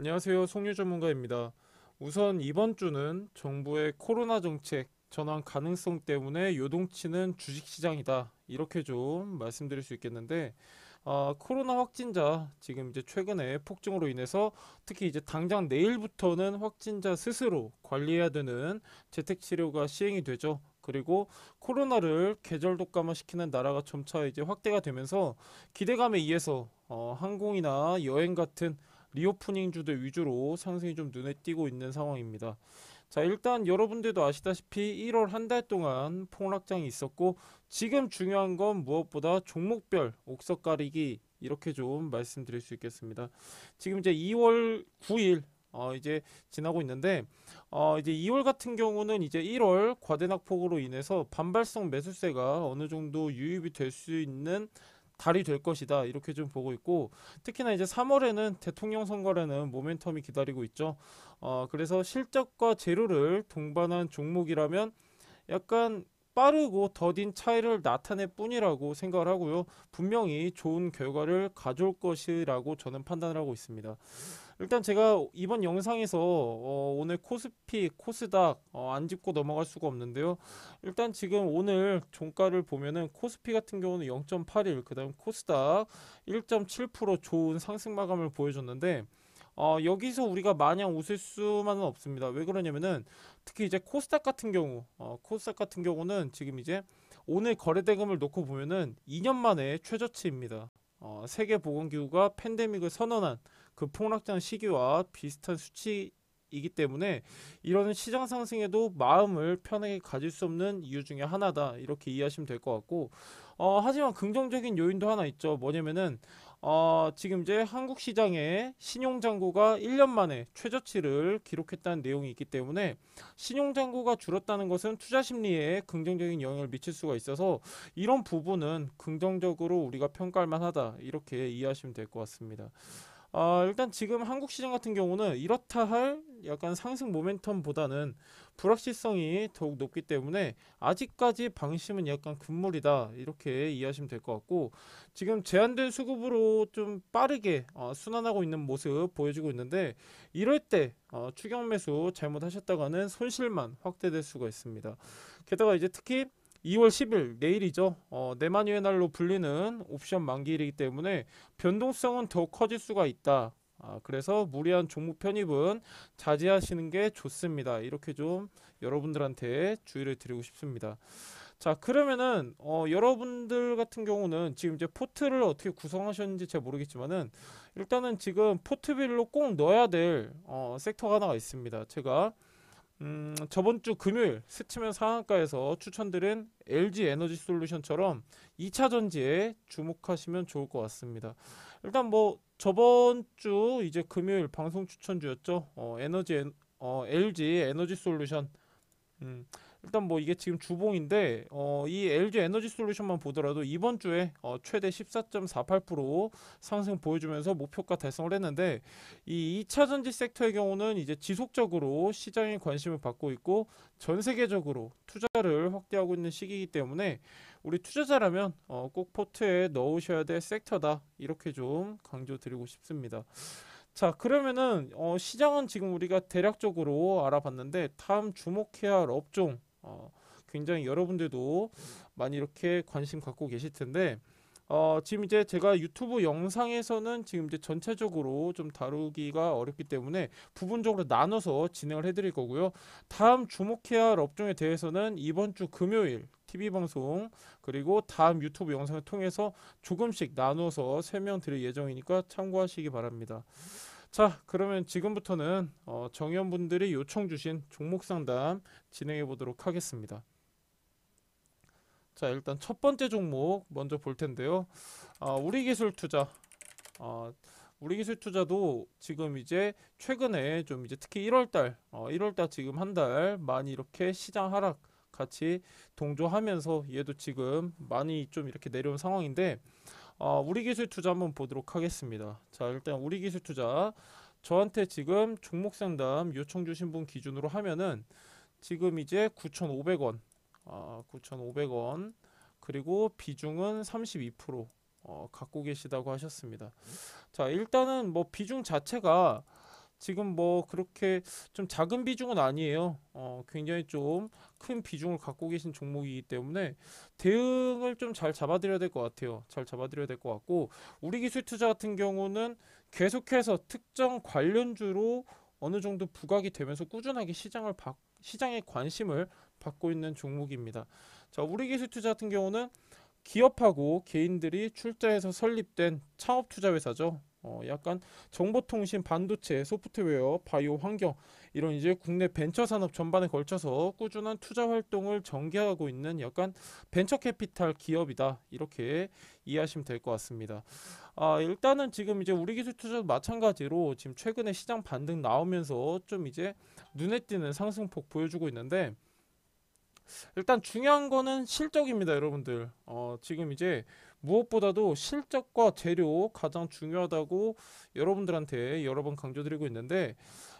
안녕하세요. 송유 전문가입니다. 우선 이번 주는 정부의 코로나 정책 전환 가능성 때문에 요동치는 주식시장이다. 이렇게 좀 말씀드릴 수 있겠는데, 코로나 확진자 지금 이제 최근에 폭증으로 인해서 특히 이제 당장 내일부터는 확진자 스스로 관리해야 되는 재택치료가 시행이 되죠. 그리고 코로나를 계절 독감화시키는 나라가 점차 이제 확대가 되면서 기대감에 의해서 항공이나 여행 같은 리오프닝 주들 위주로 상승이 좀 눈에 띄고 있는 상황입니다. 자, 일단 여러분들도 아시다시피 1월 한 달 동안 폭락장이 있었고, 지금 중요한 건 무엇보다 종목별 옥석 가리기, 이렇게 좀 말씀드릴 수 있겠습니다. 지금 이제 2월 9일 이제 지나고 있는데, 이제 2월 같은 경우는 이제 1월 과대낙폭으로 인해서 반발성 매수세가 어느 정도 유입이 될 수 있는 달이 될 것이다, 이렇게 좀 보고 있고, 특히나 이제 3월에는 대통령 선거라는 모멘텀이 기다리고 있죠. 그래서 실적과 재료를 동반한 종목이라면 약간 빠르고 더딘 차이를 나타낼 뿐이라고 생각을 하고요. 분명히 좋은 결과를 가져올 것이라고 저는 판단을 하고 있습니다. 일단 제가 이번 영상에서 오늘 코스피, 코스닥 안 짚고 넘어갈 수가 없는데요. 일단 지금 오늘 종가를 보면은 코스피 같은 경우는 0.81, 그다음 코스닥 1.7% 좋은 상승 마감을 보여줬는데, 여기서 우리가 마냥 웃을 수만은 없습니다. 왜 그러냐면은 특히 이제 코스닥 같은 경우, 코스닥 같은 경우는 지금 이제 오늘 거래 대금을 놓고 보면은 2년 만에 최저치입니다. 세계보건기구가 팬데믹을 선언한 그 폭락장 시기와 비슷한 수치이기 때문에 이런 시장 상승에도 마음을 편하게 가질 수 없는 이유 중에 하나다, 이렇게 이해하시면 될 것 같고, 하지만 긍정적인 요인도 하나 있죠. 뭐냐면은 지금 이제 한국 시장에 신용잔고가 1년 만에 최저치를 기록했다는 내용이 있기 때문에 신용잔고가 줄었다는 것은 투자 심리에 긍정적인 영향을 미칠 수가 있어서 이런 부분은 긍정적으로 우리가 평가할 만하다, 이렇게 이해하시면 될 것 같습니다. 일단 지금 한국 시장 같은 경우는 이렇다 할 약간 상승 모멘텀보다는 불확실성이 더욱 높기 때문에 아직까지 방심은 약간 금물이다, 이렇게 이해하시면 될 것 같고, 지금 제한된 수급으로 좀 빠르게 순환하고 있는 모습 보여주고 있는데, 이럴 때 추격 매수 잘못하셨다가는 손실만 확대될 수가 있습니다. 게다가 이제 특히 2월 10일 내일이죠. 네마니의 날로 불리는 옵션 만기일이기 때문에 변동성은 더 커질 수가 있다. 그래서 무리한 종목 편입은 자제하시는 게 좋습니다. 이렇게 좀 여러분들한테 주의를 드리고 싶습니다. 자, 그러면은 여러분들 같은 경우는 지금 이제 포트를 어떻게 구성하셨는지 잘 모르겠지만은 일단은 지금 포트별로 꼭 넣어야 될 섹터가 하나가 있습니다. 제가 저번 주 금요일 스치면 상한가에서 추천드린 LG 에너지 솔루션처럼 2차 전지에 주목하시면 좋을 것 같습니다. 일단 뭐 저번 주 이제 금요일 방송 추천주였죠. LG 에너지 솔루션. 음, 일단 뭐 이게 지금 주봉인데 이 LG 에너지 솔루션만 보더라도 이번 주에 최대 14.48% 상승 보여주면서 목표가 달성을 했는데, 이 2차 전지 섹터의 경우는 이제 지속적으로 시장의 관심을 받고 있고 전 세계적으로 투자를 확대하고 있는 시기이기 때문에 우리 투자자라면 꼭 포트에 넣으셔야 될 섹터다, 이렇게 좀 강조드리고 싶습니다. 자, 그러면은 시장은 지금 우리가 대략적으로 알아봤는데 다음 주목해야 할 업종, 굉장히 여러분들도 많이 이렇게 관심 갖고 계실 텐데, 지금 이제 제가 유튜브 영상에서는 지금 이제 전체적으로 좀 다루기가 어렵기 때문에 부분적으로 나눠서 진행을 해드릴 거고요. 다음 주목해야 할 업종에 대해서는 이번 주 금요일 TV 방송 그리고 다음 유튜브 영상을 통해서 조금씩 나누어서 설명드릴 예정이니까 참고하시기 바랍니다. 자, 그러면 지금부터는 정연분들이 요청 주신 종목 상담 진행해 보도록 하겠습니다. 자, 일단 첫 번째 종목 먼저 볼 텐데요. 우리기술투자. 어, 우리기술투자도 지금 이제 최근에 좀 이제 특히 1월달, 1월달 지금 한 달 많이 이렇게 시장 하락 같이 동조하면서 얘도 지금 많이 좀 이렇게 내려온 상황인데, 우리기술투자 한번 보도록 하겠습니다. 자, 일단 우리기술투자 저한테 지금 종목 상담 요청 주신 분 기준으로 하면은 지금 이제 9,500원, 9,500원, 그리고 비중은 32% 갖고 계시다고 하셨습니다. 자, 일단은 뭐 비중 자체가 지금 뭐 그렇게 좀 작은 비중은 아니에요. 굉장히 좀 큰 비중을 갖고 계신 종목이기 때문에 대응을 좀 잘 잡아드려야 될 것 같아요. 잘 잡아드려야 될 것 같고, 우리 기술 투자 같은 경우는 계속해서 특정 관련주로 어느 정도 부각이 되면서 꾸준하게 시장의 관심을 받고 있는 종목입니다. 자, 우리 기술 투자 같은 경우는 기업하고 개인들이 출자해서 설립된 창업 투자 회사죠. 약간 정보통신, 반도체, 소프트웨어, 바이오, 환경 이런 이제 국내 벤처 산업 전반에 걸쳐서 꾸준한 투자 활동을 전개하고 있는 약간 벤처 캐피탈 기업이다. 이렇게 이해하시면 될 것 같습니다. 일단은 지금 이제 우리 기술 투자도 마찬가지로 지금 최근에 시장 반등 나오면서 좀 이제 눈에 띄는 상승폭 보여주고 있는데, 일단 중요한 거는 실적입니다, 여러분들. 지금 이제 무엇보다도 실적과 재료 가장 중요하다고 여러분들한테 여러 번 강조드리고 있는데,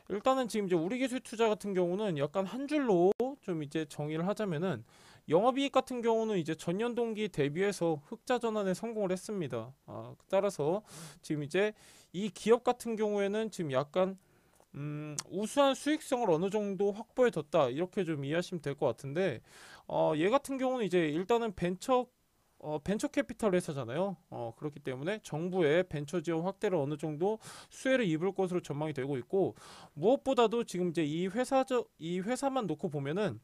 일단은 지금 이제 우리 기술 투자 같은 경우는 약간 한 줄로 좀 이제 정의를 하자면은, 영업이익 같은 경우는 이제 전년 동기 대비해서 흑자 전환에 성공을 했습니다. 따라서 지금 이제 이 기업 같은 경우에는 지금 약간 우수한 수익성을 어느 정도 확보해 뒀다, 이렇게 좀 이해하시면 될 것 같은데, 얘 같은 경우는 이제 일단은 벤처 캐피탈 회사잖아요. 그렇기 때문에 정부의 벤처 지원 확대를 어느 정도 수혜를 입을 것으로 전망이 되고 있고, 무엇보다도 지금 이제 이 회사만 놓고 보면은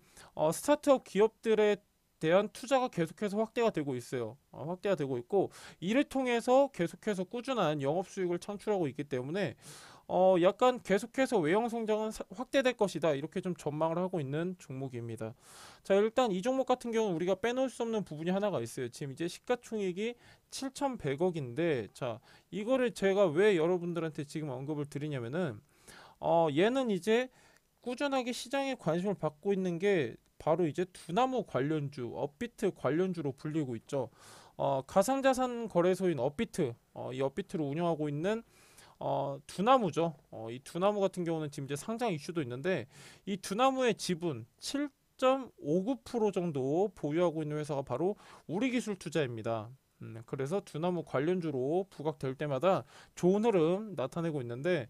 스타트업 기업들에 대한 투자가 계속해서 확대가 되고 있어요. 확대가 되고 있고, 이를 통해서 계속해서 꾸준한 영업 수익을 창출하고 있기 때문에 약간 계속해서 외형 성장은 확대될 것이다, 이렇게 좀 전망을 하고 있는 종목입니다. 자, 일단 이 종목 같은 경우는 우리가 빼놓을 수 없는 부분이 하나가 있어요. 지금 이제 시가총액이 7,100억인데, 자, 이거를 제가 왜 여러분들한테 지금 언급을 드리냐면은, 얘는 이제 꾸준하게 시장에 관심을 받고 있는 게 바로 이제 두나무 관련주, 업비트 관련주로 불리고 있죠. 가상자산 거래소인 업비트, 이 업비트를 운영하고 있는 두나무죠. 이 두나무 같은 경우는 지금 이제 상장 이슈도 있는데, 이 두나무의 지분 7.59% 정도 보유하고 있는 회사가 바로 우리기술투자입니다. 그래서 두나무 관련주로 부각될 때마다 좋은 흐름 나타내고 있는데,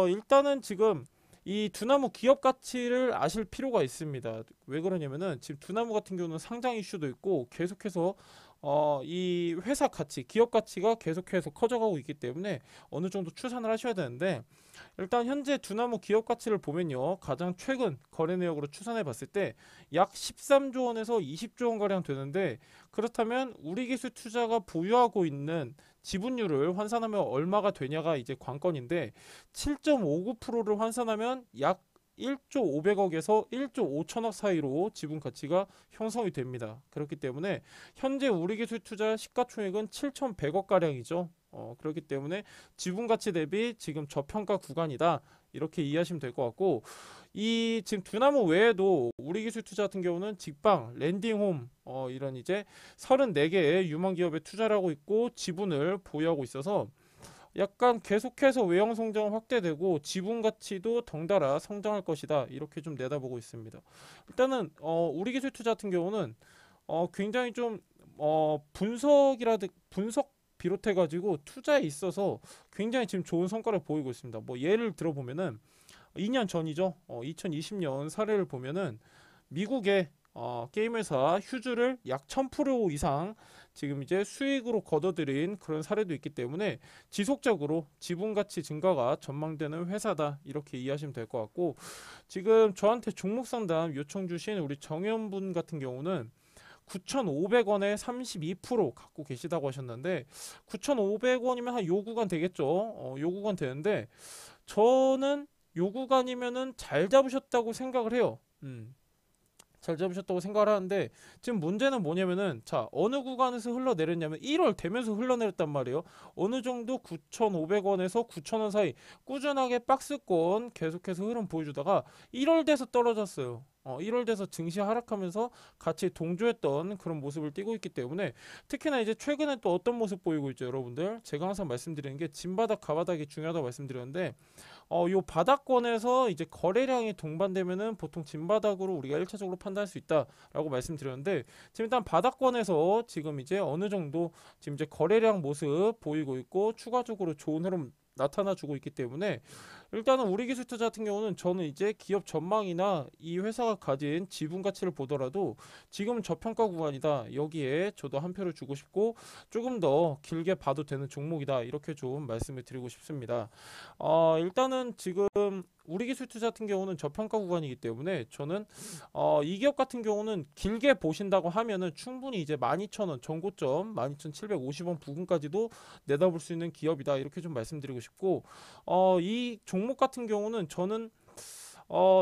일단은 지금 이 두나무 기업 가치를 아실 필요가 있습니다. 왜 그러냐면은 지금 두나무 같은 경우는 상장 이슈도 있고, 계속해서 이 회사 가치, 기업 가치가 계속해서 커져가고 있기 때문에 어느 정도 추산을 하셔야 되는데, 일단 현재 두나무 기업 가치를 보면요, 가장 최근 거래 내역으로 추산해 봤을 때 약 13조 원에서 20조 원 가량 되는데, 그렇다면 우리 기술 투자가 보유하고 있는 지분율을 환산하면 얼마가 되냐가 이제 관건인데, 7.59%를 환산하면 약 1조 500억에서 1조 5천억 사이로 지분 가치가 형성이 됩니다. 그렇기 때문에 현재 우리 기술 투자 시가총액은 7,100억 가량이죠. 그렇기 때문에 지분 가치 대비 지금 저평가 구간이다, 이렇게 이해하시면 될 것 같고, 이 지금 두나무 외에도 우리 기술 투자 같은 경우는 직방, 랜딩홈 이런 이제 34개의 유망 기업에 투자를 하고 있고 지분을 보유하고 있어서 약간 계속해서 외형 성장 확대되고 지분 가치도 덩달아 성장할 것이다, 이렇게 좀 내다보고 있습니다. 일단은 우리 기술 투자 같은 경우는 굉장히 좀 분석 비롯해 가지고 투자에 있어서 굉장히 지금 좋은 성과를 보이고 있습니다. 뭐 예를 들어 보면은 2년 전이죠. 2020년 사례를 보면은 미국의 게임 회사 휴즈를 약 1000% 이상 지금 이제 수익으로 거둬들인 그런 사례도 있기 때문에 지속적으로 지분 가치 증가가 전망되는 회사다, 이렇게 이해하시면 될 것 같고, 지금 저한테 종목 상담 요청 주신 우리 정현분 같은 경우는 9,500원에 32% 갖고 계시다고 하셨는데, 9,500원이면 한 요 구간 되겠죠. 요 구간 되는데, 저는 요 구간이면은 잘 잡으셨다고 생각을 해요. 잘 잡으셨다고 생각을 하는데, 지금 문제는 뭐냐면은, 자, 어느 구간에서 흘러내렸냐면 1월 되면서 흘러내렸단 말이에요. 어느 정도 9,500원에서 9,000원 사이 꾸준하게 박스권 계속해서 흐름 보여주다가 1월 돼서 떨어졌어요. 1월 돼서 증시 하락하면서 같이 동조했던 그런 모습을 띠고 있기 때문에, 특히나 이제 최근에 또 어떤 모습 보이고 있죠, 여러분들. 제가 항상 말씀드리는 게 진바닥 가바닥이 중요하다고 말씀드렸는데, 요 바닥권에서 이제 거래량이 동반되면은 보통 진바닥으로 우리가 1차적으로 판단할 수 있다라고 말씀드렸는데, 지금 일단 바닥권에서 지금 이제 어느 정도 지금 이제 거래량 모습 보이고 있고, 추가적으로 좋은 흐름 나타나주고 있기 때문에 일단은 우리기술투자 같은 경우는 저는 이제 기업 전망이나 이 회사가 가진 지분 가치를 보더라도 지금 저평가 구간이다. 여기에 저도 한 표를 주고 싶고 조금 더 길게 봐도 되는 종목이다. 이렇게 좀 말씀을 드리고 싶습니다. 일단은 지금 우리기술투자 같은 경우는 저평가 구간이기 때문에 저는 이 기업 같은 경우는 길게 보신다고 하면은 충분히 이제 12,000원 전고점 12,750원 부근까지도 내다볼 수 있는 기업이다. 이렇게 좀 말씀드리고 싶고 이 종목 같은 경우는 저는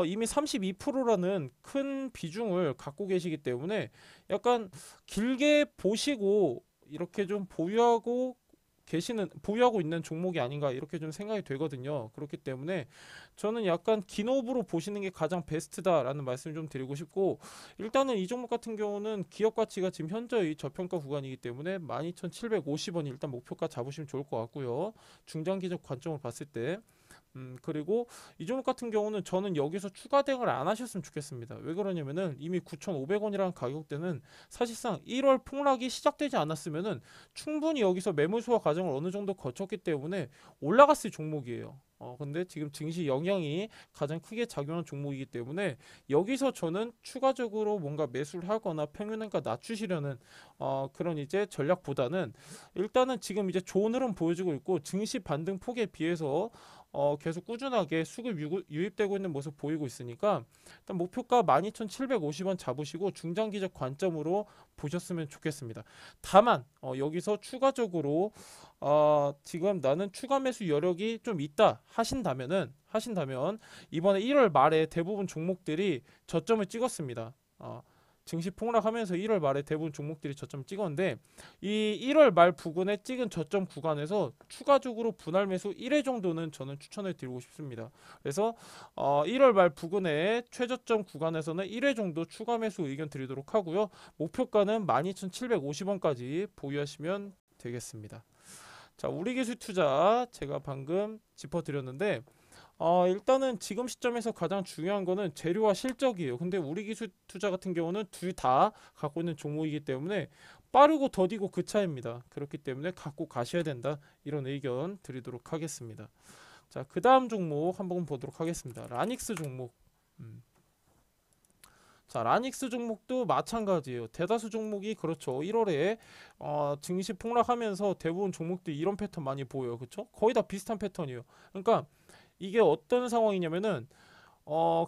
이미 32%라는 큰 비중을 갖고 계시기 때문에 약간 길게 보시고 이렇게 좀 보유하고 있는 종목이 아닌가 이렇게 좀 생각이 되거든요. 그렇기 때문에 저는 약간 긴 호흡으로 보시는 게 가장 베스트다라는 말씀을 좀 드리고 싶고 일단은 이 종목 같은 경우는 기업 가치가 지금 현저히 저평가 구간이기 때문에 12,750원이 일단 목표가 잡으시면 좋을 것 같고요. 중장기적 관점을 봤을 때 그리고 이 종목 같은 경우는 저는 여기서 추가 대응을 안 하셨으면 좋겠습니다. 왜 그러냐면은 이미 9,500원이라는 가격대는 사실상 1월 폭락이 시작되지 않았으면은 충분히 여기서 매물 소화 과정을 어느 정도 거쳤기 때문에 올라갔을 종목이에요. 근데 지금 증시 영향이 가장 크게 작용한 종목이기 때문에 여기서 저는 추가적으로 뭔가 매수를 하거나 평균한가 낮추시려는 그런 이제 전략보다는 일단은 지금 이제 좋은 흐름 보여주고 있고 증시 반등 폭에 비해서 계속 꾸준하게 수급 유입되고 있는 모습 보이고 있으니까 일단 목표가 12,750원 잡으시고 중장기적 관점으로 보셨으면 좋겠습니다. 다만 여기서 추가적으로 지금 나는 추가 매수 여력이 좀 있다 하신다면 이번에 1월 말에 대부분 종목들이 저점을 찍었습니다. 증시 폭락하면서 1월 말에 대부분 종목들이 저점 찍었는데 이 1월 말 부근에 찍은 저점 구간에서 추가적으로 분할 매수 1회 정도는 저는 추천을 드리고 싶습니다. 그래서 1월 말 부근에 최저점 구간에서는 1회 정도 추가 매수 의견 드리도록 하고요. 목표가는 12,750원까지 보유하시면 되겠습니다. 자, 우리기술투자 제가 방금 짚어드렸는데 일단은 지금 시점에서 가장 중요한 거는 재료와 실적이에요. 근데 우리기술투자 같은 경우는 둘 다 갖고 있는 종목이기 때문에 빠르고 더디고 그 차이입니다. 그렇기 때문에 갖고 가셔야 된다. 이런 의견 드리도록 하겠습니다. 자, 그 다음 종목 한번 보도록 하겠습니다. 라닉스 종목. 자, 라닉스 종목도 마찬가지예요. 대다수 종목이 그렇죠. 1월에 증시 폭락하면서 대부분 종목들이 이런 패턴 많이 보여요. 그렇죠? 거의 다 비슷한 패턴이에요. 그러니까 이게 어떤 상황이냐면은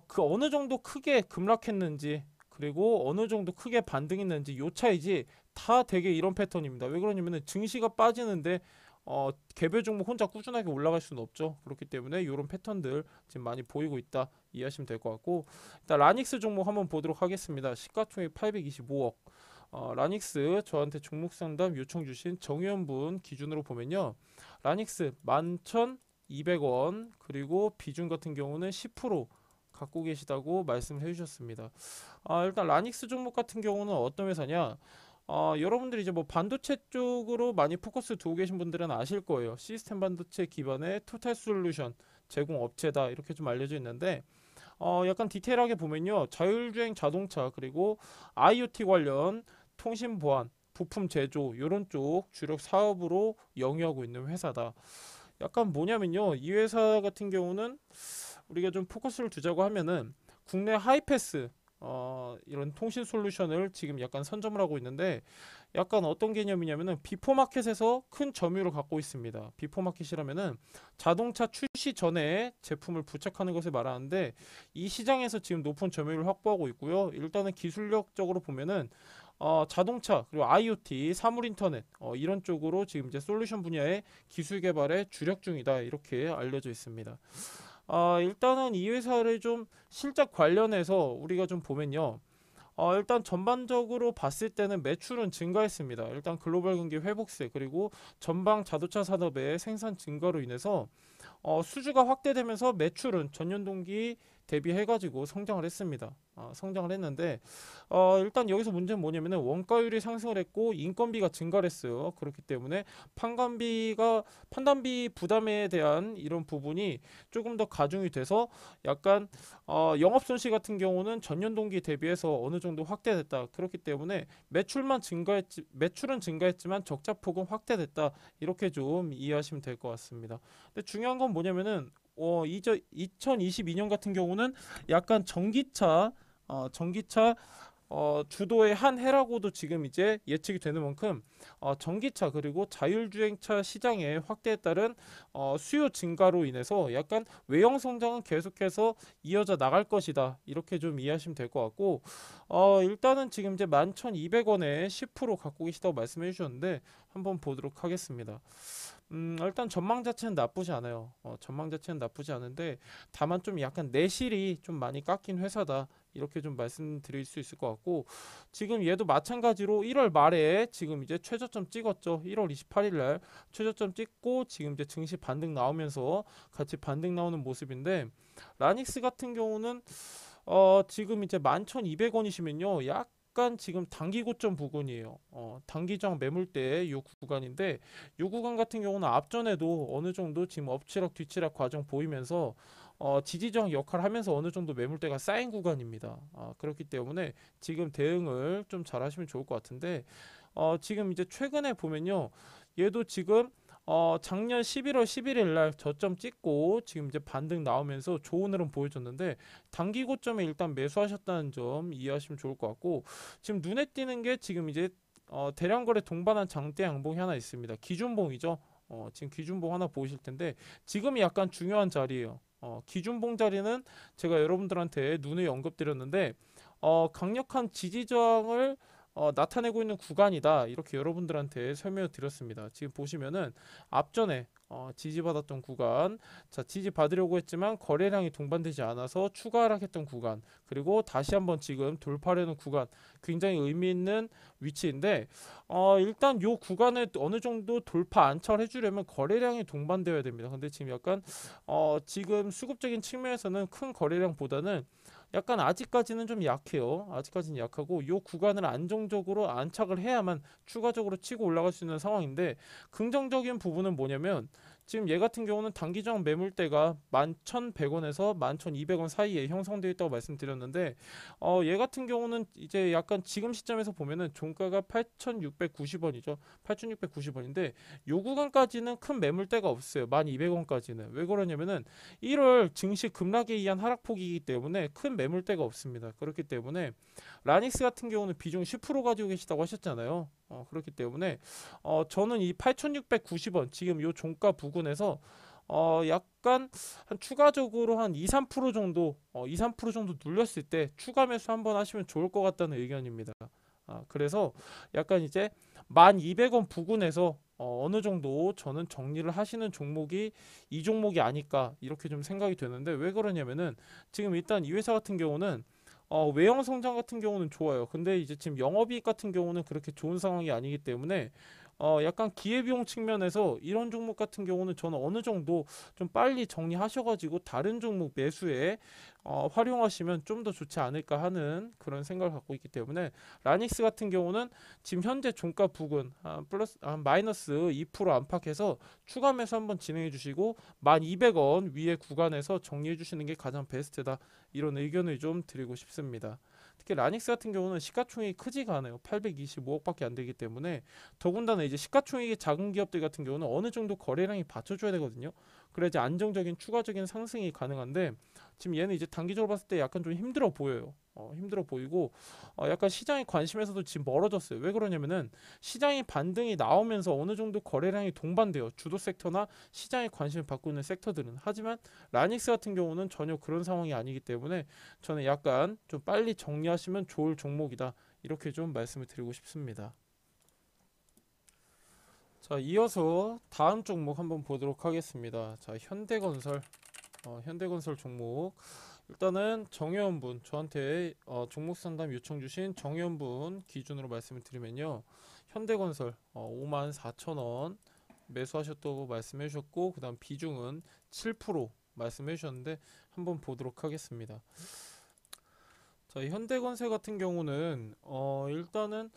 그 어느 정도 크게 급락했는지 그리고 어느 정도 크게 반등했는지 요 차이지 다 되게 이런 패턴입니다. 왜 그러냐면은 증시가 빠지는데 개별 종목 혼자 꾸준하게 올라갈 수는 없죠. 그렇기 때문에 이런 패턴들 지금 많이 보이고 있다 이해하시면 될 것 같고 일단 라닉스 종목 한번 보도록 하겠습니다. 시가총액 825억. 라닉스 저한테 종목 상담 요청 주신 정의원분 기준으로 보면요. 라닉스 11,200원 그리고 비중 같은 경우는 10% 갖고 계시다고 말씀을 해주셨습니다. 일단 라닉스 종목 같은 경우는 어떤 회사냐? 여러분들이 이제 뭐 반도체 쪽으로 많이 포커스 두고 계신 분들은 아실 거예요. 시스템 반도체 기반의 토탈 솔루션 제공 업체다 이렇게 좀 알려져 있는데 약간 디테일하게 보면요. 자율주행 자동차 그리고 IoT 관련 통신 보안 부품 제조 이런 쪽 주력 사업으로 영위하고 있는 회사다. 약간 뭐냐면요. 이 회사 같은 경우는 우리가 좀 포커스를 두자고 하면은 국내 하이패스 이런 통신 솔루션을 지금 약간 선점을 하고 있는데 약간 어떤 개념이냐면은 비포마켓에서 큰 점유율을 갖고 있습니다. 비포마켓이라면은 자동차 출시 전에 제품을 부착하는 것을 말하는데 이 시장에서 지금 높은 점유율을 확보하고 있고요. 일단은 기술력적으로 보면은 자동차 그리고 IoT, 사물 인터넷 이런 쪽으로 지금 이제 솔루션 분야의 기술 개발에 주력 중이다 이렇게 알려져 있습니다. 일단은 이 회사를 좀 실적 관련해서 우리가 좀 보면요. 일단 전반적으로 봤을 때는 매출은 증가했습니다. 일단 글로벌 경기 회복세 그리고 전방 자동차 산업의 생산 증가로 인해서 수주가 확대되면서 매출은 전년 동기 대비해가지고 성장을 했습니다. 성장을 했는데 일단 여기서 문제는 뭐냐면은 원가율이 상승을 했고 인건비가 증가를 했어요. 그렇기 때문에 판단비 부담에 대한 이런 부분이 조금 더 가중이 돼서 약간 영업 손실 같은 경우는 전년 동기 대비해서 어느 정도 확대됐다. 그렇기 때문에 매출은 증가했지만 적자 폭은 확대됐다. 이렇게 좀 이해하시면 될 것 같습니다. 근데 중요한 건 뭐냐면은 2022년 같은 경우는 약간 전기차 주도의 한 해라고도 지금 이제 예측이 되는 만큼 전기차 그리고 자율주행차 시장의 확대에 따른 수요 증가로 인해서 약간 외형 성장은 계속해서 이어져 나갈 것이다. 이렇게 좀 이해하시면 될 것 같고 일단은 지금 이제 11,200원에 10% 갖고 계시다고 말씀해 주셨는데 한번 보도록 하겠습니다. 일단 전망 자체는 나쁘지 않아요. 전망 자체는 나쁘지 않은데 다만 좀 약간 내실이 좀 많이 깎인 회사다. 이렇게 좀 말씀드릴 수 있을 것 같고 지금 얘도 마찬가지로 1월 말에 지금 이제 최저점 찍었죠. 1월 28일 날 최저점 찍고 지금 이제 증시 반등 나오면서 같이 반등 나오는 모습인데 라닉스 같은 경우는 지금 이제 11,200원이시면요. 약간 지금 단기 고점 부근이에요. 단기적 매물대 요 구간인데 요 구간 같은 경우는 앞전에도 어느 정도 지금 엎치락 뒤치락 과정 보이면서 지지저항 역할을 하면서 어느 정도 매물대가 쌓인 구간입니다. 그렇기 때문에 지금 대응을 좀 잘 하시면 좋을 것 같은데 지금 이제 최근에 보면요. 얘도 지금 작년 11월 11일 날 저점 찍고 지금 이제 반등 나오면서 좋은 흐름 보여줬는데 단기 고점에 일단 매수하셨다는 점 이해하시면 좋을 것 같고 지금 눈에 띄는 게 지금 이제 대량 거래 동반한 장대 양봉이 하나 있습니다. 기준봉이죠. 지금 기준봉 하나 보이실 텐데 지금이 약간 중요한 자리예요. 기준봉 자리는 제가 여러분들한테 눈에 언급드렸는데 강력한 지지 저항을 나타내고 있는 구간이다. 이렇게 여러분들한테 설명을 드렸습니다. 지금 보시면은 앞전에 지지받았던 구간, 자 지지받으려고 했지만 거래량이 동반되지 않아서 추가 하락했던 구간, 그리고 다시 한번 지금 돌파하려는 구간, 굉장히 의미 있는 위치인데 일단 요 구간을 어느 정도 돌파 안착을 해주려면 거래량이 동반되어야 됩니다. 근데 지금 약간 지금 수급적인 측면에서는 큰 거래량보다는 약간 아직까지는 좀 약해요. 아직까지는 약하고 이 구간을 안정적으로 안착을 해야만 추가적으로 치고 올라갈 수 있는 상황인데 긍정적인 부분은 뭐냐면 지금 얘 같은 경우는 단기적 매물대가 11,100원에서 11,200원 사이에 형성되어 있다고 말씀드렸는데 얘 같은 경우는 이제 약간 지금 시점에서 보면은 종가가 8,690원이죠. 8,690원인데 요 구간까지는 큰 매물대가 없어요. 1,200원까지는. 왜 그러냐면은 1월 증시 급락에 의한 하락폭이기 때문에 큰 매물대가 없습니다. 그렇기 때문에 라닉스 같은 경우는 비중 10% 가지고 계시다고 하셨잖아요. 그렇기 때문에 저는 이 8,690원 지금 요 종가 부근에서 약간 한 추가적으로 한 2, 3% 정도 2, 3% 정도 눌렸을 때 추가 매수 한번 하시면 좋을 것 같다는 의견입니다. 그래서 약간 이제 1,200원 부근에서 어느 정도 저는 정리를 하시는 종목이 이 종목이 아닐까 이렇게 좀 생각이 되는데 왜 그러냐면은 지금 일단 이 회사 같은 경우는 외형 성장 같은 경우는 좋아요. 근데 이제 지금 영업이익 같은 경우는 그렇게 좋은 상황이 아니기 때문에 약간 기회비용 측면에서 이런 종목 같은 경우는 저는 어느 정도 좀 빨리 정리하셔가지고 다른 종목 매수에 활용하시면 좀 더 좋지 않을까 하는 그런 생각을 갖고 있기 때문에 라닉스 같은 경우는 지금 현재 종가 부근 마이너스 2% 안팎해서 추가 매수 한번 진행해 주시고 1,200원 위에 구간에서 정리해 주시는 게 가장 베스트다. 이런 의견을 좀 드리고 싶습니다. 특히 라닉스 같은 경우는 시가총액이 크지가 않아요. 825억밖에 안 되기 때문에 더군다나 이제 시가총액이 작은 기업들 같은 경우는 어느 정도 거래량이 받쳐줘야 되거든요. 그래야지 안정적인 추가적인 상승이 가능한데 지금 얘는 이제 단기적으로 봤을 때 약간 좀 힘들어 보여요. 힘들어 보이고 약간 시장의 관심에서도 지금 멀어졌어요. 왜 그러냐면은 시장이 반등이 나오면서 어느 정도 거래량이 동반돼요. 주도 섹터나 시장의 관심을 받고 있는 섹터들은. 하지만 라닉스 같은 경우는 전혀 그런 상황이 아니기 때문에 저는 약간 좀 빨리 정리하시면 좋을 종목이다. 이렇게 좀 말씀을 드리고 싶습니다. 자, 이어서 다음 종목 한번 보도록 하겠습니다. 자, 현대건설 종목. 일단은 정혜원분 저한테 종목 상담 요청 주신 정혜원분 기준으로 말씀을 드리면요. 현대건설 54,000원 매수하셨다고 말씀해 주셨고 그다음 비중은 7% 말씀해 주셨는데 한번 보도록 하겠습니다. 자, 현대건설 같은 경우는 일단은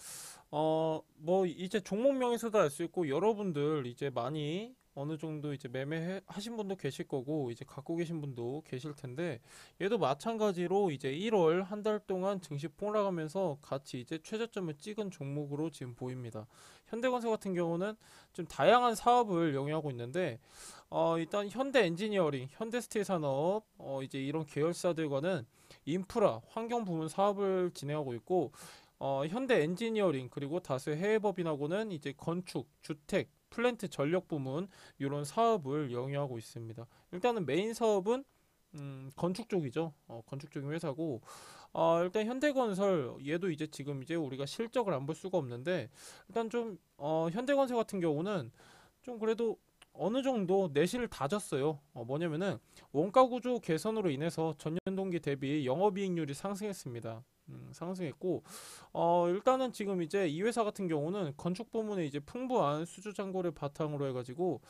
뭐 이제 종목명에서도 알 수 있고 여러분들 이제 많이 어느 정도 이제 매매 하신 분도 계실 거고 이제 갖고 계신 분도 계실 텐데 얘도 마찬가지로 이제 1월 한 달 동안 증시 폭락하면서 같이 이제 최저점을 찍은 종목으로 지금 보입니다. 현대건설 같은 경우는 좀 다양한 사업을 영위하고 있는데 일단 현대 엔지니어링, 현대스테이산업 이제 이런 계열사들과는 인프라, 환경 부문 사업을 진행하고 있고 현대 엔지니어링 그리고 다수의 해외 법인하고는 이제 건축, 주택, 플랜트 전력 부문 이런 사업을 영위하고 있습니다. 일단은 메인 사업은 건축 쪽이죠. 건축 쪽인 회사고 일단 현대건설 얘도 이제 지금 이제 우리가 실적을 안 볼 수가 없는데 일단 좀 현대건설 같은 경우는 좀 그래도 어느 정도 내실을 다졌어요. 뭐냐면은 원가 구조 개선으로 인해서 전년 동기 대비 영업이익률이 상승했습니다. 상승했고 일단은 지금 이제 이 회사 같은 경우는 건축 부문에 이제 풍부한 수주 잔고를 바탕으로 해가지고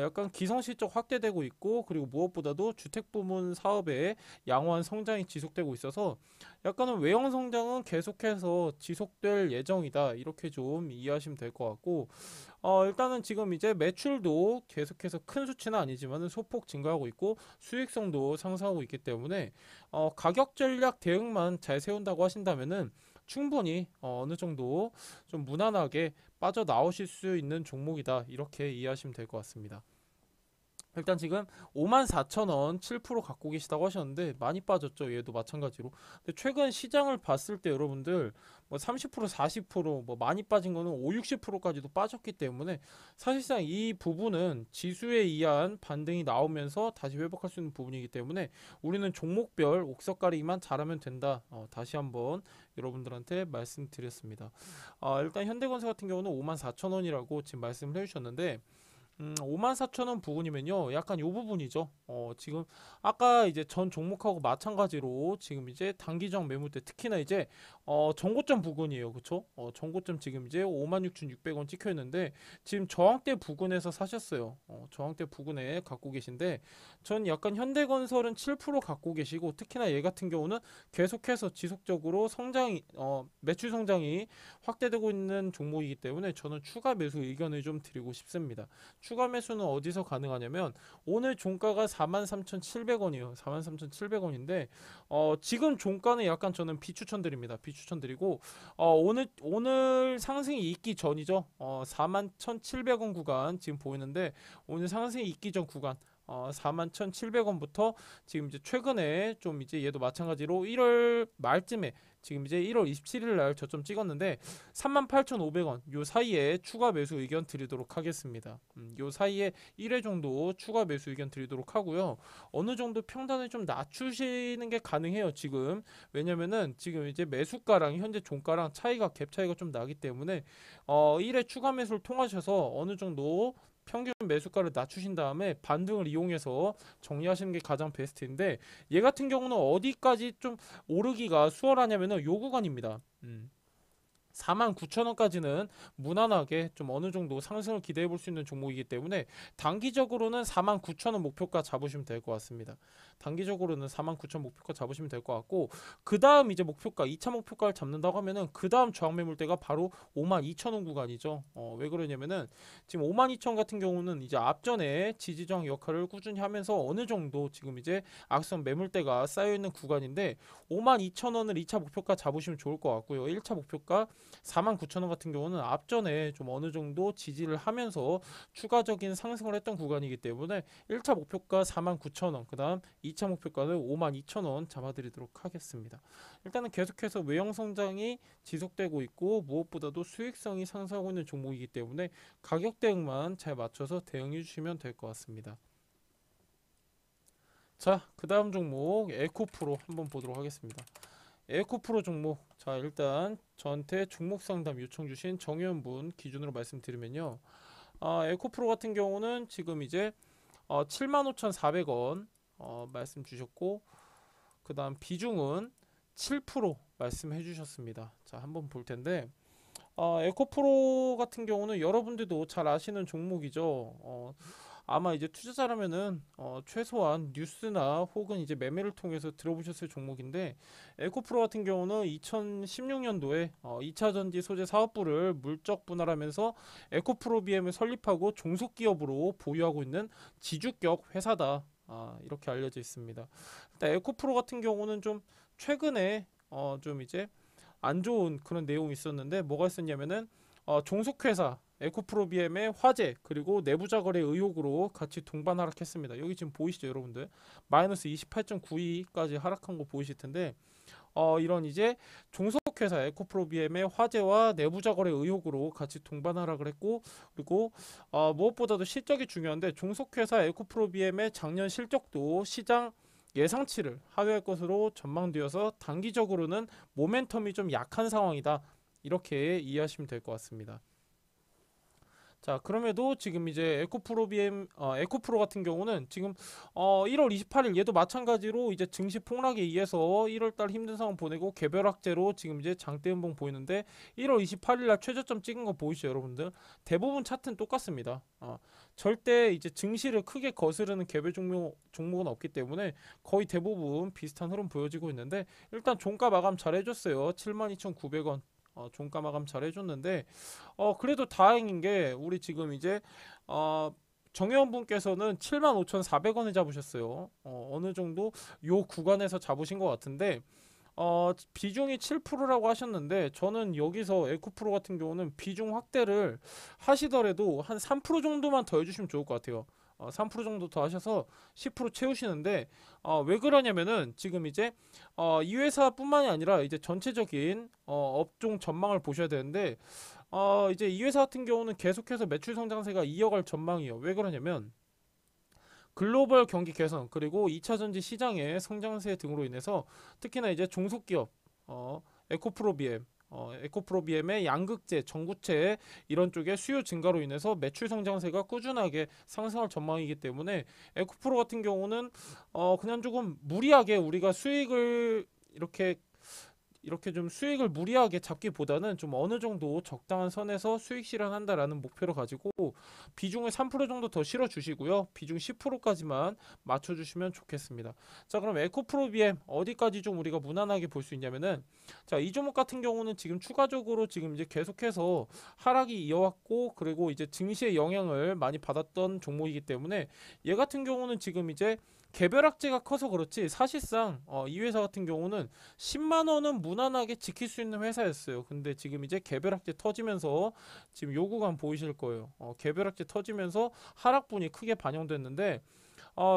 약간 기성실적 확대되고 있고 그리고 무엇보다도 주택 부문 사업의 양호한 성장이 지속되고 있어서 약간은 외형 성장은 계속해서 지속될 예정이다 이렇게 좀 이해하시면 될 것 같고 일단은 지금 이제 매출도 계속해서 큰 수치는 아니지만 소폭 증가하고 있고 수익성도 상승하고 있기 때문에 가격 전략 대응만 잘 세운다고 하신다면은 충분히 어느 정도 좀 무난하게 빠져나오실 수 있는 종목이다 이렇게 이해하시면 될 것 같습니다. 일단 지금 54,000원 7% 갖고 계시다고 하셨는데 많이 빠졌죠. 얘도 마찬가지로. 근데 최근 시장을 봤을 때 여러분들 뭐 30% 40%뭐 많이 빠진 거는 5, 60%까지도 빠졌기 때문에 사실상 이 부분은 지수에 의한 반등이 나오면서 다시 회복할 수 있는 부분이기 때문에 우리는 종목별 옥석가리기만 잘하면 된다. 다시 한번 여러분들한테 말씀드렸습니다. 일단 현대건설 같은 경우는 54,000원이라고 지금 말씀을 해주셨는데 54,000원 부분이면요. 약간 요 부분이죠. 지금 아까 이제 전 종목하고 마찬가지로 지금 이제 단기적 매물대 특히나 이제 전고점 부근이에요. 그쵸? 전고점 지금 이제 56,600원 찍혀 있는데 지금 저항대 부근에서 사셨어요. 저항대 부근에 갖고 계신데 전 약간 현대건설은 7% 갖고 계시고 특히나 얘 같은 경우는 계속해서 지속적으로 성장이 매출 성장이 확대되고 있는 종목이기 때문에 저는 추가 매수 의견을 좀 드리고 싶습니다. 추가 매수는 어디서 가능하냐면 오늘 종가가 43,700원이에요. 43,700원인데 지금 종가는 약간 저는 비추천드립니다. 비추천드리고 오늘 상승이 있기 전이죠. 41,700원 구간 지금 보이는데 오늘 상승이 있기 전 구간 41,700원부터 지금 이제 최근에 좀 이제 얘도 마찬가지로 1월 말쯤에 지금 이제 1월 27일 날 저점 찍었는데 38,500원 요 사이에 추가 매수 의견 드리도록 하겠습니다. 요 사이에 1회 정도 추가 매수 의견 드리도록 하고요. 어느 정도 평단을 좀 낮추시는 게 가능해요. 지금 왜냐면은 지금 이제 매수가랑 현재 종가랑 차이가 갭 차이가 좀 나기 때문에 1회 추가 매수를 통하셔서 어느 정도 평균 매수가를 낮추신 다음에 반등을 이용해서 정리하시는 게 가장 베스트인데 얘 같은 경우는 어디까지 좀 오르기가 수월하냐면은 요 구간입니다. 49,000원까지는 무난하게 좀 어느 정도 상승을 기대해 볼 수 있는 종목이기 때문에 단기적으로는 49,000원 목표가 잡으시면 될 것 같습니다. 단기적으로는 49,000원 목표가 잡으시면 될 것 같고 그 다음 이제 목표가 2차 목표가를 잡는다고 하면은 그 다음 저항 매물대가 바로 52,000원 구간이죠. 왜 그러냐면은 지금 52,000원 같은 경우는 이제 앞전에 지지 저항 역할을 꾸준히 하면서 어느 정도 지금 이제 악성 매물대가 쌓여 있는 구간인데 52,000원을 2차 목표가 잡으시면 좋을 것 같고요. 1차 목표가 49,000원 같은 경우는 앞전에 좀 어느 정도 지지를 하면서 추가적인 상승을 했던 구간이기 때문에 1차 목표가 49,000원, 그 다음 2차 목표가는 52,000원 잡아드리도록 하겠습니다. 일단은 계속해서 외형 성장이 지속되고 있고 무엇보다도 수익성이 상승하고 있는 종목이기 때문에 가격 대응만 잘 맞춰서 대응해 주시면 될 것 같습니다. 자, 그 다음 종목 에코프로 한번 보도록 하겠습니다. 에코프로 종목, 자 일단 저한테 종목 상담 요청 주신 정의원분 기준으로 말씀드리면요, 에코프로 같은 경우는 지금 이제 75,400원 말씀 주셨고 그 다음 비중은 7% 말씀해 주셨습니다. 자 한번 볼 텐데 에코프로 같은 경우는 여러분들도 잘 아시는 종목이죠. 아마 이제 투자자라면은 최소한 뉴스나 혹은 이제 매매를 통해서 들어보셨을 종목인데, 에코프로 같은 경우는 2016년도에 2차 전지 소재 사업부를 물적 분할하면서 에코프로 BM을 설립하고 종속 기업으로 보유하고 있는 지주격 회사다. 이렇게 알려져 있습니다. 일단 에코프로 같은 경우는 좀 최근에 좀 이제 안 좋은 그런 내용이 있었는데, 뭐가 있었냐면은 종속회사 에코프로비엠의 화재 그리고 내부자 거래 의혹으로 같이 동반 하락했습니다. 여기 지금 보이시죠, 여러분들? 마이너스 28.92까지 하락한 거 보이실 텐데, 이런 이제 종속회사 에코프로비엠의 화재와 내부자 거래 의혹으로 같이 동반 하락을 했고, 그리고 무엇보다도 실적이 중요한데, 종속회사 에코프로비엠의 작년 실적도 시장 예상치를 하회할 것으로 전망되어서 단기적으로는 모멘텀이 좀 약한 상황이다, 이렇게 이해하시면 될 것 같습니다. 자, 그럼에도 지금 이제 에코프로 같은 경우는 지금 1월 28일 얘도 마찬가지로 이제 증시 폭락에 의해서 1월 달 힘든 상황 보내고 개별학제로 지금 이제 장대 음봉 보이는데, 1월 28일 날 최저점 찍은 거 보이시죠, 여러분들? 대부분 차트는 똑같습니다. 절대 이제 증시를 크게 거스르는 개별 종목은 없기 때문에 거의 대부분 비슷한 흐름 보여지고 있는데, 일단 종가 마감 잘 해줬어요. 72,900원. 종가 마감 잘 해줬는데, 그래도 다행인 게 우리 지금 이제 정혜원 분께서는 75,400원에 잡으셨어요. 어느 정도 요 구간에서 잡으신 것 같은데, 비중이 7%라고 하셨는데, 저는 여기서 에코프로 같은 경우는 비중 확대를 하시더라도 한 3% 정도만 더 해주시면 좋을 것 같아요. 3% 정도 더 하셔서 10% 채우시는데, 왜 그러냐면은 지금 이제 이 회사뿐만이 아니라 이제 전체적인 업종 전망을 보셔야 되는데, 이제 이 회사 같은 경우는 계속해서 매출 성장세가 이어갈 전망이에요. 왜 그러냐면 글로벌 경기 개선 그리고 2차 전지 시장의 성장세 등으로 인해서 특히나 이제 종속기업 에코프로비엠 에코프로비엠의 양극재, 전구체 이런 쪽의 수요 증가로 인해서 매출 성장세가 꾸준하게 상승할 전망이기 때문에, 에코프로 같은 경우는 그냥 조금 무리하게 우리가 수익을 이렇게 좀 수익을 무리하게 잡기보다는 좀 어느 정도 적당한 선에서 수익 실현한다라는 목표를 가지고 비중을 3% 정도 더 실어 주시고요. 비중 10%까지만 맞춰 주시면 좋겠습니다. 자, 그럼 에코프로 BM 어디까지 좀 우리가 무난하게 볼 수 있냐면은, 자, 이 종목 같은 경우는 지금 추가적으로 지금 이제 계속해서 하락이 이어왔고, 그리고 이제 증시의 영향을 많이 받았던 종목이기 때문에, 얘 같은 경우는 지금 이제 개별학제가 커서 그렇지 사실상 이 회사 같은 경우는 10만원은 무난하게 지킬 수 있는 회사였어요. 근데 지금 이제 개별학제 터지면서 지금 요 구간 보이실 거예요. 개별학제 터지면서 하락분이 크게 반영됐는데,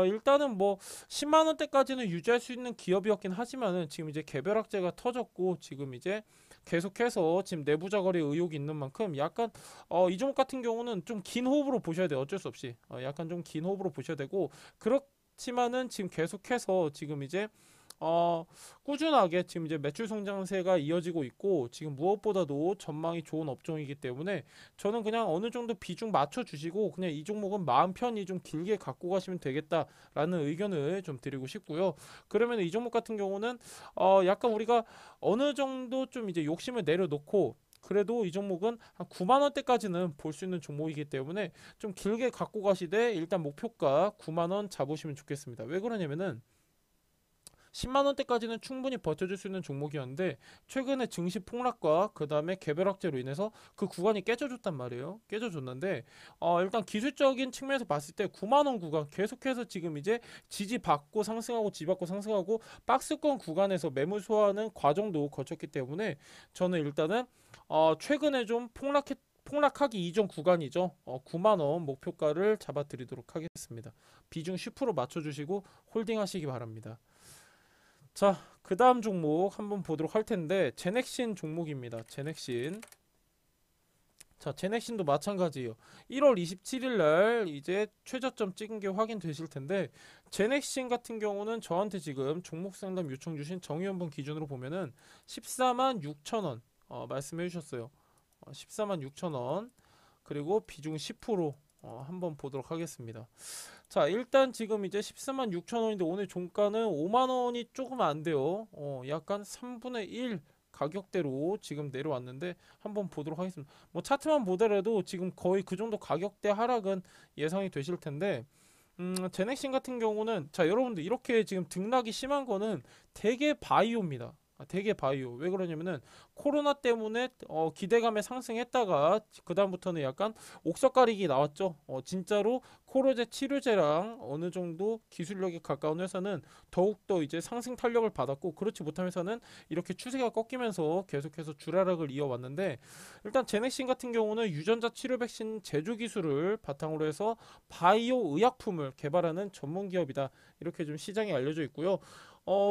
일단은 뭐 10만원대까지는 유지할 수 있는 기업이었긴 하지만은 지금 이제 개별학제가 터졌고, 지금 이제 계속해서 지금 내부자 거래 의혹이 있는 만큼 약간 이 종목 같은 경우는 좀 긴 호흡으로 보셔야 돼요. 어쩔 수 없이 약간 좀 긴 호흡으로 보셔야 되고, 그렇지만은 지금 계속해서 지금 이제 꾸준하게 지금 이제 매출 성장세가 이어지고 있고, 지금 무엇보다도 전망이 좋은 업종이기 때문에 저는 그냥 어느 정도 비중 맞춰 주시고 그냥 이 종목은 마음 편히 좀 길게 갖고 가시면 되겠다라는 의견을 좀 드리고 싶고요. 그러면 이 종목 같은 경우는 약간 우리가 어느 정도 좀 이제 욕심을 내려놓고, 그래도 이 종목은 한 9만 원대까지는 볼 수 있는 종목이기 때문에 좀 길게 갖고 가시되 일단 목표가 9만 원 잡으시면 좋겠습니다. 왜 그러냐면은 10만 원대까지는 충분히 버텨줄 수 있는 종목이었는데, 최근에 증시 폭락과 그 다음에 개별학제로 인해서 그 구간이 깨져줬단 말이에요. 깨져줬는데 일단 기술적인 측면에서 봤을 때 9만 원 구간 계속해서 지금 이제 지지받고 상승하고 지지받고 상승하고 박스권 구간에서 매물 소화하는 과정도 거쳤기 때문에, 저는 일단은 최근에 좀 폭락하기 이전 구간이죠. 9만 원 목표가를 잡아드리도록 하겠습니다. 비중 10% 맞춰주시고 홀딩 하시기 바랍니다. 자, 그 다음 종목 한번 보도록 할 텐데, 제넥신 종목입니다. 제넥신. 자, 제넥신도 마찬가지예요. 1월 27일 날 이제 최저점 찍은 게 확인되실 텐데, 제넥신 같은 경우는 저한테 지금 종목 상담 요청 주신 정의원분 기준으로 보면은 14만 6천 원 말씀해 주셨어요. 14만 6천 원. 그리고 비중 10% 한번 보도록 하겠습니다. 자, 일단 지금 이제 14만 6천 원인데 오늘 종가는 5만 원이 조금 안 돼요. 약간 3분의 1 가격대로 지금 내려왔는데 한번 보도록 하겠습니다. 뭐 차트만 보더라도 지금 거의 그 정도 가격대 하락은 예상이 되실 텐데 제넥신 같은 경우는 자 여러분들 이렇게 지금 등락이 심한 거는 대개 바이오입니다. 되게 바이오. 왜 그러냐면은 코로나 때문에 기대감에 상승했다가 그 다음부터는 약간 옥석가리기 나왔죠. 진짜로 코로제 치료제랑 어느 정도 기술력에 가까운 회사는 더욱더 이제 상승 탄력을 받았고, 그렇지 못한 회사는 이렇게 추세가 꺾이면서 계속해서 주라락을 이어왔는데, 일단 제넥신 같은 경우는 유전자 치료 백신 제조 기술을 바탕으로 해서 바이오 의약품을 개발하는 전문 기업이다, 이렇게 좀 시장에 알려져 있고요.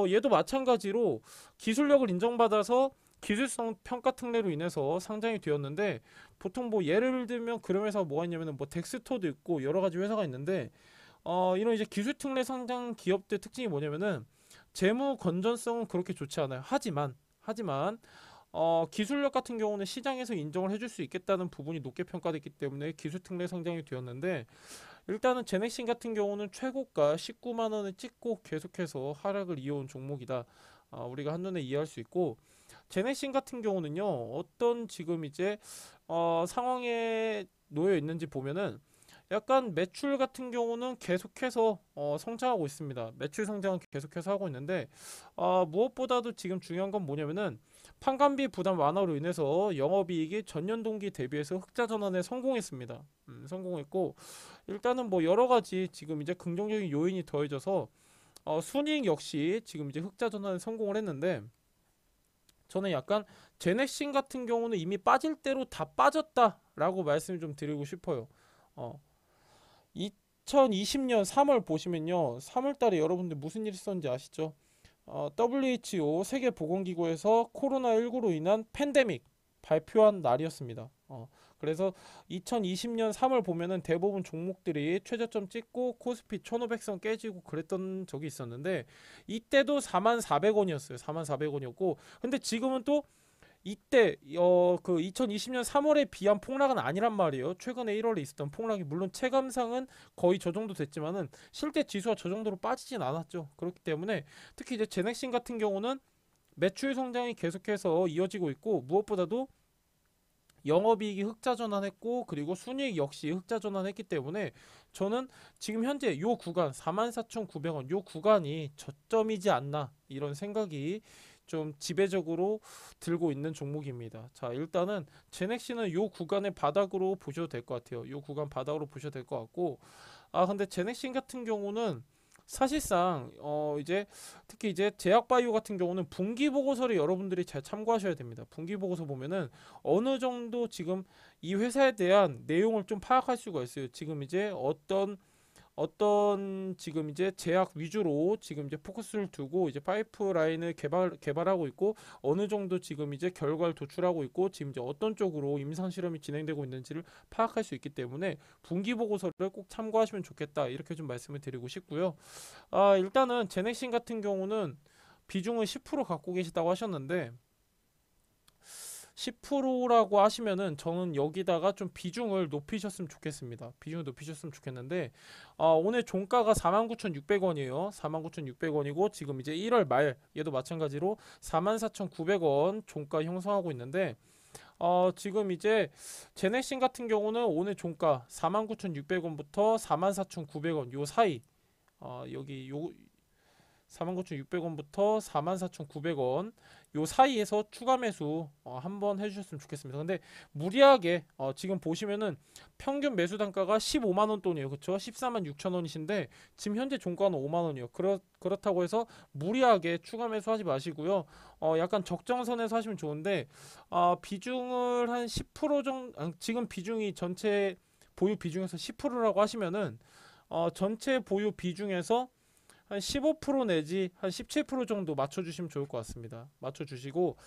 얘도 마찬가지로 기술력을 인정받아서 기술성 평가 특례로 인해서 상장이 되었는데, 보통 뭐 예를 들면 그런 회사가 뭐가 있냐면은 뭐 덱스터도 있고 여러 가지 회사가 있는데, 이런 이제 기술 특례 상장 기업들 특징이 뭐냐면은 재무 건전성은 그렇게 좋지 않아요. 하지만 기술력 같은 경우는 시장에서 인정을 해줄 수 있겠다는 부분이 높게 평가됐기 때문에 기술 특례 상장이 되었는데, 일단은 제넥신 같은 경우는 최고가 19만 원을 찍고 계속해서 하락을 이어온 종목이다. 우리가 한눈에 이해할 수 있고, 제넥신 같은 경우는요, 어떤 지금 이제 상황에 놓여 있는지 보면은 약간 매출 같은 경우는 계속해서 성장하고 있습니다. 매출 성장은 계속해서 하고 있는데, 무엇보다도 지금 중요한 건 뭐냐면은 판관비 부담 완화로 인해서 영업이익이 전년 동기 대비해서 흑자 전환에 성공했습니다. 성공했고, 일단은 뭐 여러 가지 지금 이제 긍정적인 요인이 더해져서 순이익 역시 지금 이제 흑자 전환에 성공을 했는데, 저는 약간 제넥신 같은 경우는 이미 빠질 대로 다 빠졌다라고 말씀을 좀 드리고 싶어요. 어, 2020년 3월 보시면요, 3월 달에 여러분들 무슨 일 있었는지 아시죠? WHO 세계보건기구에서 코로나19로 인한 팬데믹 발표한 날이었습니다. 그래서 2020년 3월 보면은 대부분 종목들이 최저점 찍고 코스피 1500선 깨지고 그랬던 적이 있었는데, 이때도 44,400원이었어요. 44,400원이었고, 근데 지금은 또 이때 그 2020년 3월에 비한 폭락은 아니란 말이에요. 최근에 1월에 있었던 폭락이 물론 체감상은 거의 저 정도 됐지만은 실제 지수가 저 정도로 빠지진 않았죠. 그렇기 때문에 특히 이제 제넥신 같은 경우는 매출 성장이 계속해서 이어지고 있고, 무엇보다도 영업이익이 흑자 전환했고, 그리고 순이익 역시 흑자 전환했기 때문에 저는 지금 현재 요 구간 44,900원 요 구간이 저점이지 않나, 이런 생각이 좀 지배적으로 들고 있는 종목입니다. 자, 일단은 제넥시는 요 구간의 바닥으로 보셔도 될 것 같아요. 요 구간 바닥으로 보셔도 될 것 같고, 근데 제넥신 같은 경우는 사실상 이제 특히 이제 제약바이오 같은 경우는 분기 보고서를 여러분들이 잘 참고하셔야 됩니다. 분기 보고서 보면은 어느 정도 지금 이 회사에 대한 내용을 좀 파악할 수가 있어요. 지금 이제 어떤 지금 이제 제약 위주로 지금 이제 포커스를 두고 이제 파이프라인을 개발하고 있고, 어느 정도 지금 이제 결과를 도출하고 있고, 지금 이제 어떤 쪽으로 임상 실험이 진행되고 있는지를 파악할 수 있기 때문에 분기 보고서를 꼭 참고하시면 좋겠다, 이렇게 좀 말씀을 드리고 싶고요. 일단은 제넥신 같은 경우는 비중을 10% 갖고 계시다고 하셨는데, 10%라고 하시면은 저는 여기다가 좀 비중을 높이셨으면 좋겠습니다. 비중을 높이셨으면 좋겠는데, 오늘 종가가 49,600원이에요. 49,600원이고 지금 이제 1월 말 얘도 마찬가지로 44,900원 종가 형성하고 있는데, 지금 이제 제넥신 같은 경우는 오늘 종가 49,600원부터 44,900원 요 사이, 여기 요 49,600원부터 44,900원 요 사이에서 추가 매수 한번 해주셨으면 좋겠습니다. 근데 무리하게 지금 보시면은 평균 매수 단가가 15만원 돈이에요. 그쵸? 146,000원이신데 지금 현재 종가는 5만원이요. 그렇다고 해서 무리하게 추가 매수하지 마시고요. 약간 적정선에서 하시면 좋은데, 비중을 한 10% 정도, 지금 비중이 전체 보유 비중에서 10%라고 하시면은 전체 보유 비중에서 한 15% 내지 한 17% 정도 맞춰주시면 좋을 것 같습니다. 맞춰주시고,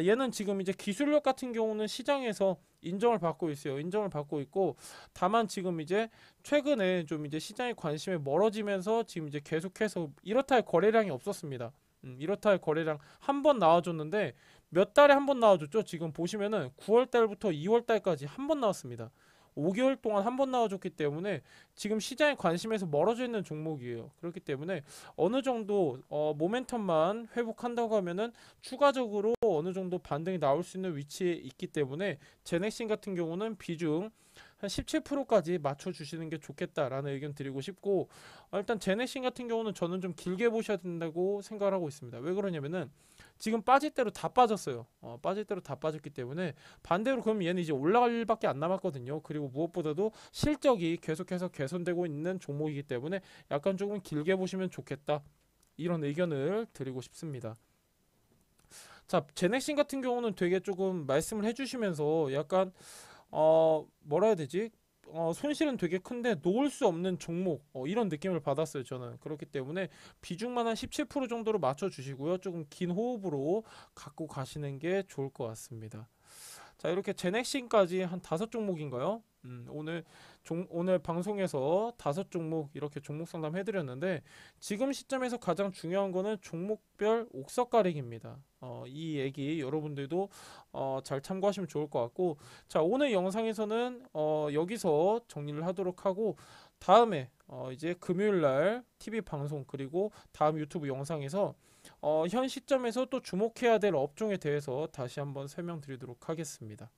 얘는 지금 이제 기술력 같은 경우는 시장에서 인정을 받고 있어요. 인정을 받고 있고, 다만 지금 이제 최근에 좀 이제 시장의 관심에 멀어지면서 지금 이제 계속해서 이렇다 할 거래량이 없었습니다. 이렇다 할 거래량 한 번 나와줬는데 몇 달에 한 번 나와줬죠. 지금 보시면은 9월 달부터 2월 달까지 한 번 나왔습니다. 5개월 동안 한 번 나와줬기 때문에 지금 시장의 관심에서 멀어져 있는 종목이에요. 그렇기 때문에 어느 정도 모멘텀만 회복한다고 하면은 추가적으로 어느 정도 반등이 나올 수 있는 위치에 있기 때문에 제넥신 같은 경우는 비중 한 17%까지 맞춰주시는 게 좋겠다라는 의견 드리고 싶고, 일단 제네신 같은 경우는 저는 좀 길게 보셔야 된다고 생각을 하고 있습니다. 왜 그러냐면은 지금 빠질 대로 다 빠졌어요. 빠질 대로 다 빠졌기 때문에 반대로 그럼 얘는 이제 올라갈 일밖에 안 남았거든요. 그리고 무엇보다도 실적이 계속해서 개선되고 있는 종목이기 때문에 약간 조금 길게 보시면 좋겠다, 이런 의견을 드리고 싶습니다. 자, 제넥신 같은 경우는 되게 조금 말씀을 해주시면서 약간 뭐라 해야 되지? 손실은 되게 큰데 놓을 수 없는 종목, 이런 느낌을 받았어요. 저는 그렇기 때문에 비중만 한 17% 정도로 맞춰 주시고요. 조금 긴 호흡으로 갖고 가시는 게 좋을 것 같습니다. 자, 이렇게 제넥신까지 한 5종목인가요? 오늘 방송에서 5종목 이렇게 종목 상담 해드렸는데, 지금 시점에서 가장 중요한 거는 종목별 옥석 가리기입니다. 이 얘기 여러분들도 잘 참고하시면 좋을 것 같고, 자, 오늘 영상에서는 여기서 정리를 하도록 하고, 다음에 이제 금요일날 TV 방송 그리고 다음 유튜브 영상에서 현 시점에서 또 주목해야 될 업종에 대해서 다시 한번 설명드리도록 하겠습니다.